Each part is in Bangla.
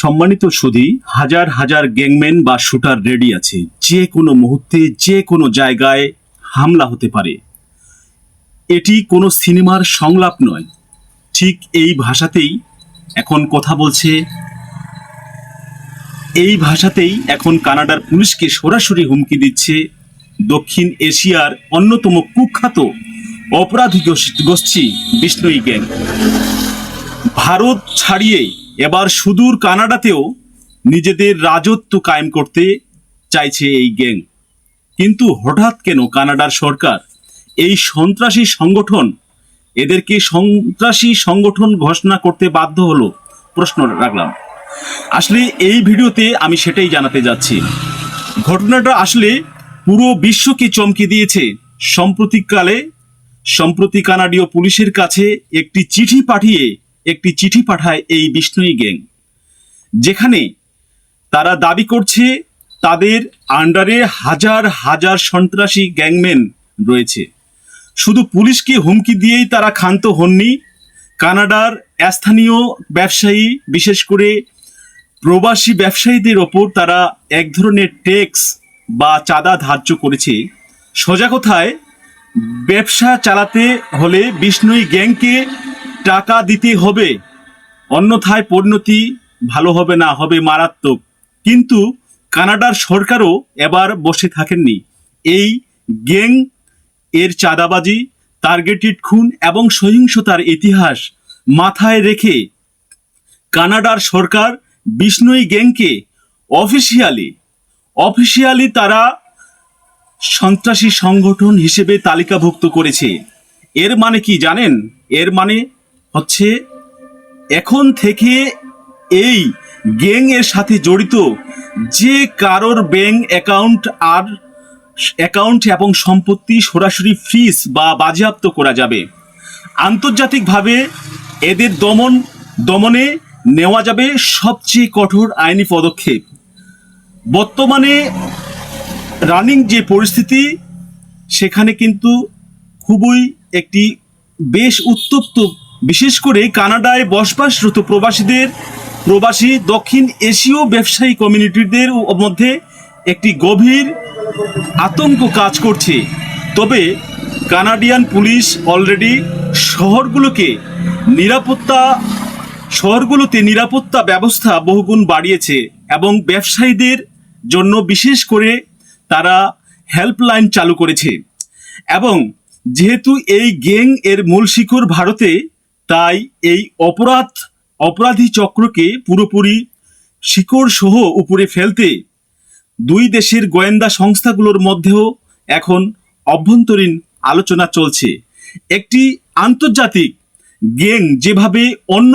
সম্মানিত সুধী, হাজার হাজার গ্যাংম্যান বা শুটার রেডি আছে, যে কোনো মুহূর্তে যে কোনো জায়গায় হামলা হতে পারে। এটি কোনো সিনেমার সংলাপ নয়, ঠিক এই ভাষাতেই এখন কথা বলছে। এই ভাষাতেই এখন কানাডার পুলিশকে সরাসরি হুমকি দিচ্ছে দক্ষিণ এশিয়ার অন্যতম কুখ্যাত অপরাধী গোষ্ঠী বিষ্ণুই গ্যাং। ভারত ছাড়িয়ে এবার সুদূর কানাডাতেও নিজেদের রাজত্ব কায়েম করতে চাইছে এই গ্যাং। কিন্তু হঠাৎ কেন কানাডার সরকার এই সন্ত্রাসী সংগঠন, এদেরকে সন্ত্রাসী সংগঠন ঘোষণা করতে বাধ্য হলো, প্রশ্ন রাখলাম। আসলে এই ভিডিওতে আমি সেটাই জানাতে যাচ্ছি। ঘটনাটা আসলে পুরো বিশ্বকে চমকে দিয়েছে। সম্প্রতি কানাডীয় পুলিশের কাছে একটি চিঠি পাঠায় এই বিষ্ণুই গ্যাং, যেখানে তারা দাবি করছে তাদের আন্ডারে হাজার হাজার সন্ত্রাসী গ্যাংম্যান রয়েছে। শুধু পুলিশকে হুমকি দিয়েই তারা ক্ষান্ত হননি, কানাডার স্থানীয় ব্যবসায়ী, বিশেষ করে প্রবাসী ব্যবসায়ীদের ওপর তারা এক ধরনের ট্যাক্স বা চাঁদা ধার্য করেছে। সোজা কথায়, ব্যবসা চালাতে হলে বিষ্ণুই গ্যাংকে টাকা দিতে হবে, অন্যথায় পরিণতি ভালো হবে না, হবে মারাত্মক। কিন্তু কানাডার সরকারও এবার বসে থাকেননি। এই গ্যাং এর চাঁদাবাজি, টার্গেটেড খুন এবং সহিংসতার ইতিহাস মাথায় রেখে কানাডার সরকার বিষ্ণুই গ্যাংকে অফিসিয়ালি তারা সন্ত্রাসী সংগঠন হিসেবে তালিকাভুক্ত করেছে। এর মানে কি জানেন? এর মানে হচ্ছে এখন থেকে এই গ্যাং এর সাথে জড়িত যে কারোর ব্যাংক অ্যাকাউন্ট এবং সম্পত্তি সরাসরি ফ্রিজ বা বাজেয়াপ্ত করা যাবে। আন্তর্জাতিকভাবে এদের দমনে নেওয়া যাবে সবচেয়ে কঠোর আইনি পদক্ষেপ। বর্তমানে রানিং যে পরিস্থিতি, সেখানে কিন্তু খুবই একটি বেশ উত্তপ্ত, বিশেষ করে কানাডায় বসবাসরত প্রবাসী দক্ষিণ এশীয় ব্যবসায়ী কমিউনিটিদের মধ্যে একটি গভীর আতঙ্ক কাজ করছে। তবে কানাডিয়ান পুলিশ অলরেডি শহরগুলোতে নিরাপত্তা ব্যবস্থা বহুগুণ বাড়িয়েছে এবং ব্যবসায়ীদের জন্য বিশেষ করে তারা হেল্পলাইন চালু করেছে। এবং যেহেতু এই গ্যাং এর মূল শিকড় ভারতে, তাই এই অপরাধী চক্রকে পুরোপুরি শিকড় সহ উপরে ফেলতে দুই দেশের গোয়েন্দা সংস্থাগুলোর মধ্যেও এখন অভ্যন্তরীণ আলোচনা চলছে। একটি আন্তর্জাতিক গ্যাং যেভাবে অন্য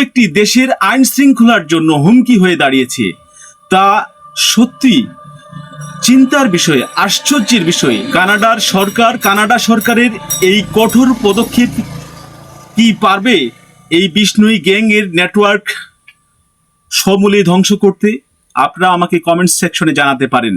একটি দেশের আইন শৃঙ্খলার জন্য হুমকি হয়ে দাঁড়িয়েছে, তা সত্যি চিন্তার বিষয়, আশ্চর্যের বিষয়। কানাডা সরকারের এই কঠোর পদক্ষেপ কি পারবে এই বিষ্ণুই গ্যাং এর নেটওয়ার্ক সমূলে ধ্বংস করতে? আপনারা আমাকে কমেন্ট সেকশনে জানাতে পারেন।